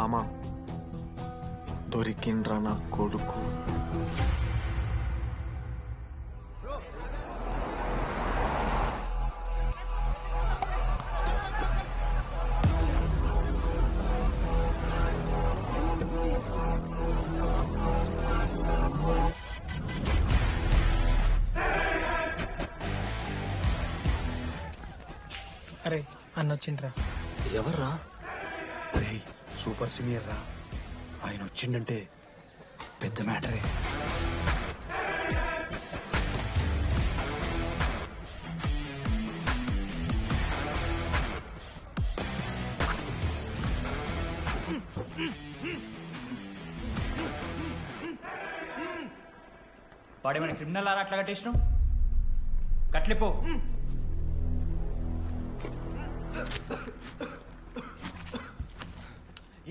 మామ దొరికిండ్రా నా కొడుకు. అరే అన్నొచ్చిండ్రా. ఎవర్రా? రేయ్ సూపర్ సీనియర్ రా, ఆయన వచ్చిండంటే పెద్ద మ్యాటరే. వాడేమైనా క్రిమినల్ ఆరా అట్లా కట్టేసినావు? కట్లిపో.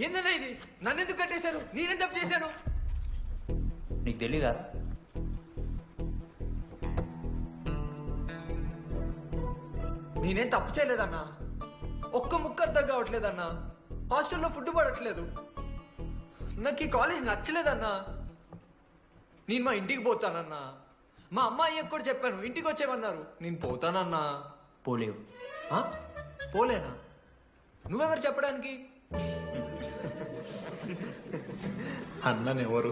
ఏందన్నా ఇది? నన్నెందుకు కట్టేశారు? నేనేం తప్పు చేశాను? నీకు తెలీదా? నేనేం తప్పు చేయలేదన్నా. ఒక్క ముక్క అర్థం కావట్లేదన్నా. హాస్టల్లో ఫుడ్ పడట్లేదు. నాకు ఈ కాలేజ్ నచ్చలేదన్నా. నేను మా ఇంటికి పోతానన్నా. మా అమ్మాయి కూడా చెప్పాను, ఇంటికి వచ్చేవన్నారు. నేను పోతానన్నా. పోలేవు. ఆ? పోలేనా? నువ్వెవరు చెప్పడానికి? అన్ననెవరు?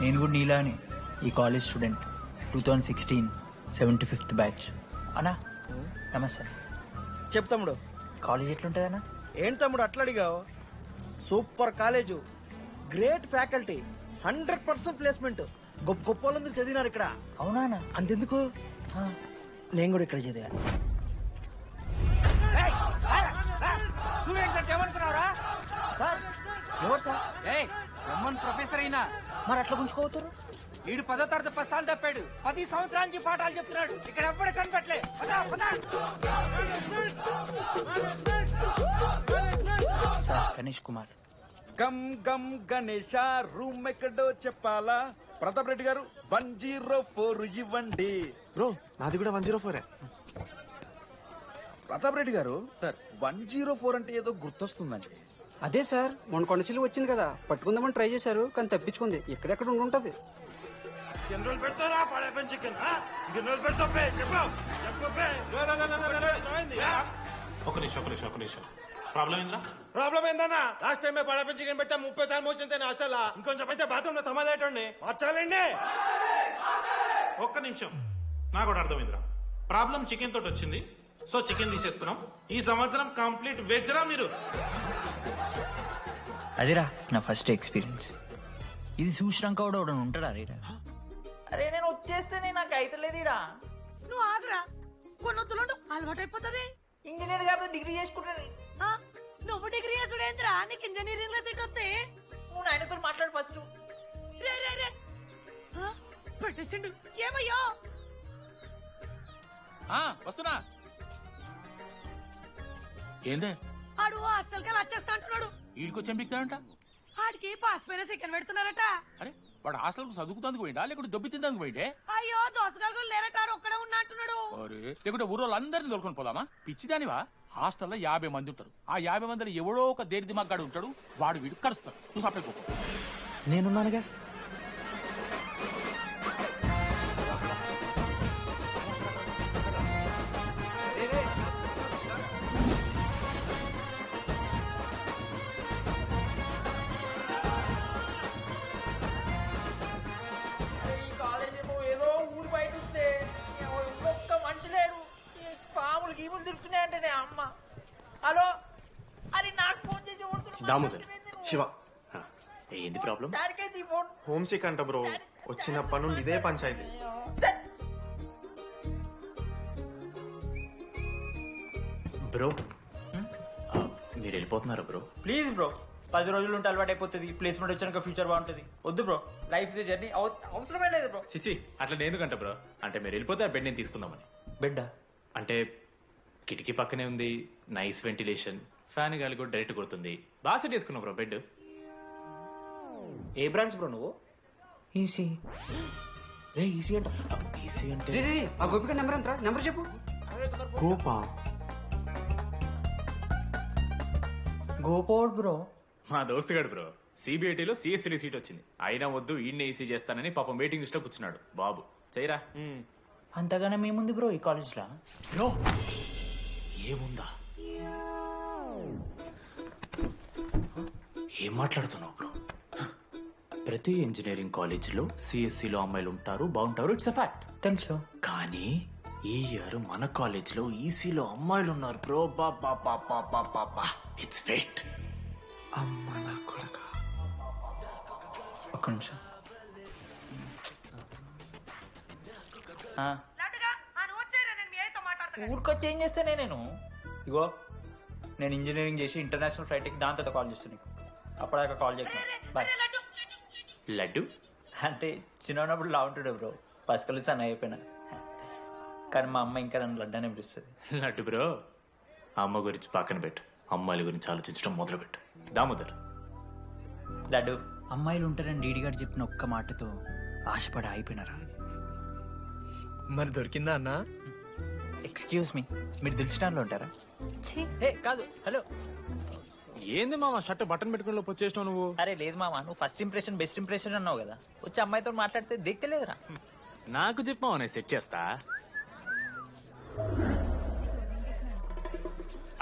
నేను కూడా నీలాని ఈ కాలేజ్ స్టూడెంట్, 2016 75th బ్యాచ్. అన్నా నమస్తే. చెప్పు తమ్ముడు. కాలేజ్ ఎట్లుంటుంది అన్న? ఏంటి తమ్ముడు అట్లా అడిగావు? Super college, great faculty, 100% placement. గొప్ప గొప్ప వాళ్ళందరూ చదివినారు ఇక్కడ. అవునా అన్న? అంతెందుకు, నేను కూడా ఇక్కడ చదివా. సార్ ఎవరు సార్? ప్రొఫెసర్ అయినా మరి అట్లా గుంజుకోవతారు? వీడు 10వ తరగతి 10 సార్లు తప్పాడు. 10 సంవత్సరాల నుంచి పాఠాలు చెప్తున్నాడు. ఇక్కడ ఎవ్వడు కనిపెట్టలే. Sir Ganesh Kumar. Gum gum Ganesh, room ఎక్కడో చెప్పాలా? ప్రతాప్ రెడ్డి గారు 104 ఇవ్వండి. బ్రో నాది కూడా 104. ప్రతాప్ రెడ్డి గారు సార్ 104 అంటే ఏదో గుర్తొస్తుందండి. అదే సార్, మొన్న కొండచిల్లి వచ్చింది కదా, పట్టుకుందామని ట్రై చేశారు కానీ తప్పించుకుంది. ఎక్కడెక్కడ ఉండుంటది. ఒక నిమిషం ప్రాబ్లం ఏంద్రా? ప్రాబ్లం ఏందన్నా? లాస్ట్ టైం పడప చికెన్ పెట్టా 30 సార్లు మోసింది హాస్టల్లా. ఇంకొంచెం అయితే బాత్రూమ్ లో తమాదేటండి మార్చాలండి. ఒక్క నిమిషం, నాకు కూడా అర్థమైందిరా. ప్రాబ్లం చికెన్ తోటి వచ్చింది, సో చికెన్ తీసేస్తున్నాం. ఈ సంవత్సరం కంప్లీట్ వెజ్ రా మీరు. అదేరా నా ఫస్ట్ ఎక్స్పీరియన్స్. ఇది చూసినాక కూడా ఉంటాడా రేరా? అరే నేను వచ్చేస్తేనే నాకు అయితలేదు ఇడా. నువ్వు ఆగరా, కొన్నొత్తులు అలవాటు అయిపోతుంది. ఇంజనీర్ కాబట్టి డిగ్రీ చేసుకుంటాను. నువ్వు డిగ్రీ చేసుడేంద్రా, నీకు ఇంజనీరింగ్ లో సీట్ వస్తే. నువ్వు ఆయనతో మాట్లాడు ఫస్ట్. రే రే రే పెట్టేసిండు. ఏమయ్యో వస్తున్నా. ఏందే ఆడు హాస్టల్ కి వచ్చేస్తా అంటున్నాడు. వీడికొచ్చి ఎంపిక్తాడంట. ఆడికి పాస్ పైన చికెన్ పెడుతున్నారట. అరే వాడు హాస్టల్ కు చదువుకుతానికి పోయిండా లేకుంటే దొబ్బి తిందానికి పోయిండే? అయ్యో దోసగాళ్ళు లేరట, ఆడు ఒక్కడే ఉన్నా అంటున్నాడు. అరే లేకుంటే ఊరోళ్ళందరినీ దొరుకుని పోదామా? పిచ్చిదానివా? హాస్టల్లో 50 మంది ఉంటారు. ఆ 50 మందిలో ఎవడో ఒక దేని దిమాగ్గాడు ఉంటాడు. వాడు వీడు కలుస్తాడు. నువ్వు సపరేట్ పోకు. నేనున్నానుగా. హలో, అరే నాకు ఫోన్ చేసి దామోదర్ శివ, ఏంది ప్రాబ్లం? డాడీకి ఫోన్. హోమ్ సిక్ అంట బ్రో. వచ్చినప్పటి నుండి ఇదే పంచాయతీ. బ్రో మీరు వెళ్ళిపోతున్నారా బ్రో? ప్లీజ్ బ్రో, 10 రోజులు ఉంటే అలవాటు అయిపోతుంది. ప్లేస్మెంట్ వచ్చాక ఫ్యూచర్ బాగుంటుంది. వద్దు బ్రో, లైఫ్ జర్నీ అవసరమే లేదు బ్రో. చిచి అట్లా నేను ఎందుకంట బ్రో? అంటే మీరు వెళ్ళిపోతే ఆ బెడ్ నేను తీసుకుందామని. బిడ్డ అంటే కిటికీ పక్కనే ఉంది, నైస్ వెంటిలేషన్, ఫ్యాన్ గాలి కూడా డైరెక్ట్ కొడుతుంది. బాగా సెట్ చేసుకున్నావు బ్రో బెడ్. ఏ బ్రాంచ్ బ్రో నువ్వు? ఈసీ. రే ఈసీ అంట. ఈసీ అంటే రే ఆ గోపిక నెంబర్ ఎంత నెంబర్ చెప్పు. గోపా. గోపోడ్ బ్రో. మా దోస్తుగాడు బ్రో సిబిఐటీలో సిఎస్సీ సీట్ వచ్చింది. అయినా వద్దు ఈయన్నే ఈసీ చేస్తానని పాపం వెయిటింగ్ లిస్ట్ లో కూర్చున్నాడు. బాబు చేయరా. అంతగానే మేముంది బ్రో ఈ కాలేజ్లో. బ్రో ఏముందా? ఏం మాట్లాడుతున్నావు బ్రో? ప్రతి ఇంజనీరింగ్ కాలేజీలో సిఎస్సిలో అమ్మాయిలు ఉంటారు, బాగుంటారు. It's a fact. తెలుసు. కానీ ఈ ఇయర్ మన కాలేజీలో ఈసీలో అమ్మాయిలు ఉన్నారు బ్రో. Baba it's fate. అమ్మ నా కొడక. ఒక్క నిమిషం. ఊరికొచ్చి ఏం చేస్తానే నేను? ఇగో నేను ఇంజనీరింగ్ చేసి ఇంటర్నేషనల్ ఫ్లైట్కి దాని తర్వాత కాల్ చేస్తాను నీకు. అప్పటిదాకా కాల్ చేస్తాను. బాయ్. లడ్డు అంటే చిన్నప్పుడు లా ఉంటుండే బ్రో, పసుకలు సన్న అయిపోయినా. కానీ మా అమ్మ ఇంకా నన్ను లడ్డు అని పిలుస్తుంది. లడ్డు బ్రో అమ్మ గురించి పక్కన పెట్టు, అమ్మాయిల గురించి ఆలోచించడం మొదలుపెట్టు. దామోదర్ లడ్డు, అమ్మాయిలు ఉంటారని డీడీ గారు చెప్పిన ఒక్క మాటతో ఆశపడి అయిపోయినారా? మరి దొరికిందా అన్నా? ఎక్స్క్యూజ్ మీ, మీరు దిల్చినాల్లో ఉంటారా? ఏ కాదు, హలో. ఏంది మామ షర్ట్ బటన్ పెట్టుకుని లోపు వచ్చేసినావు నువ్వు? అరే లేదు మామ, నువ్వు ఫస్ట్ ఇంప్రెషన్ బెస్ట్ ఇంప్రెషన్ అన్నావు కదా, వచ్చి అమ్మాయితో మాట్లాడితే దిక్కలేదురా. నాకు చెప్పావు నేను సెట్ చేస్తా.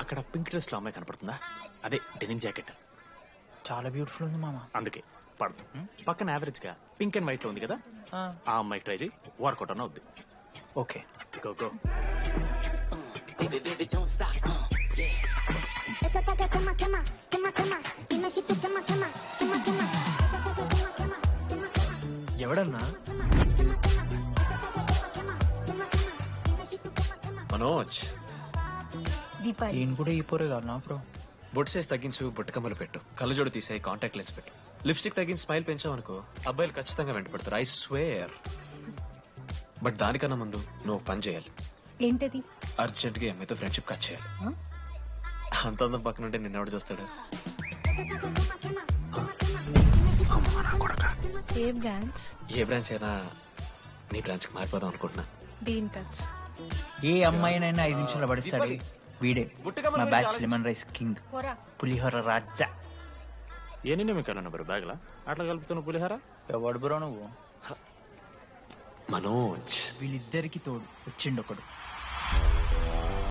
అక్కడ పింక్ డ్రెస్ లో అమ్మాయి కనపడుతుందా? అదే డెనిమ్ జాకెట్. చాలా బ్యూటిఫుల్ ఉంది మామ. అందుకే పడదు. పక్కన యావరేజ్ గా పింక్ అండ్ వైట్ లో ఉంది కదా, ఆ అమ్మాయి ట్రై చేయి, వర్కౌట్ అన్న అవుద్ది. Okay go go. ఎవడన్నా? మనోజ్. నేను కూడా ఈ పోరే కాదు నా బ్రో. బొట్టు సైజ్ తగ్గించు, బొట్టు కమ్మలు పెట్టు, కళ్ళజోడు తీసేయి, కాంటాక్ట్ లెన్స్ పెట్టు, లిప్స్టిక్ తగ్గించి స్మైల్ పెంచావనుకో అబ్బాయిలు ఖచ్చితంగా వెంటపడతారు. I swear. బట్ దానికన్నా ముందు నువ్వు పని చేయాలి. ఏంటది? అర్జెంట్ గా అమ్మాయితో ఫ్రెండ్షిప్ కట్ చేయాలి. అంత అందం పక్కన ఉంటే నిన్నెవడు చూస్తాడు? ఏ బ్రాంచ్? ఏ బ్రాంచ్ అయినా నీ బ్రాంచ్ కి మారిపోదాం అనుకుంటున్నా. Been touch. ఏ అమ్మాయినైనా 5 నిమిషాలు పడిస్తాడు వీడే. మా బ్యాచ్ లెమన్ రైస్ కింగ్, పులిహోర రాజా. ఏ నిన్న మీకు అన్న బ్రో బ్యాగ్ లా అట్లా కలుపుతున్న పులిహార? ఎవడు బ్రో నువ్వు? మనోజ్. వీళ్ళిద్దరికి తోడు వచ్చిండు ఒకడు.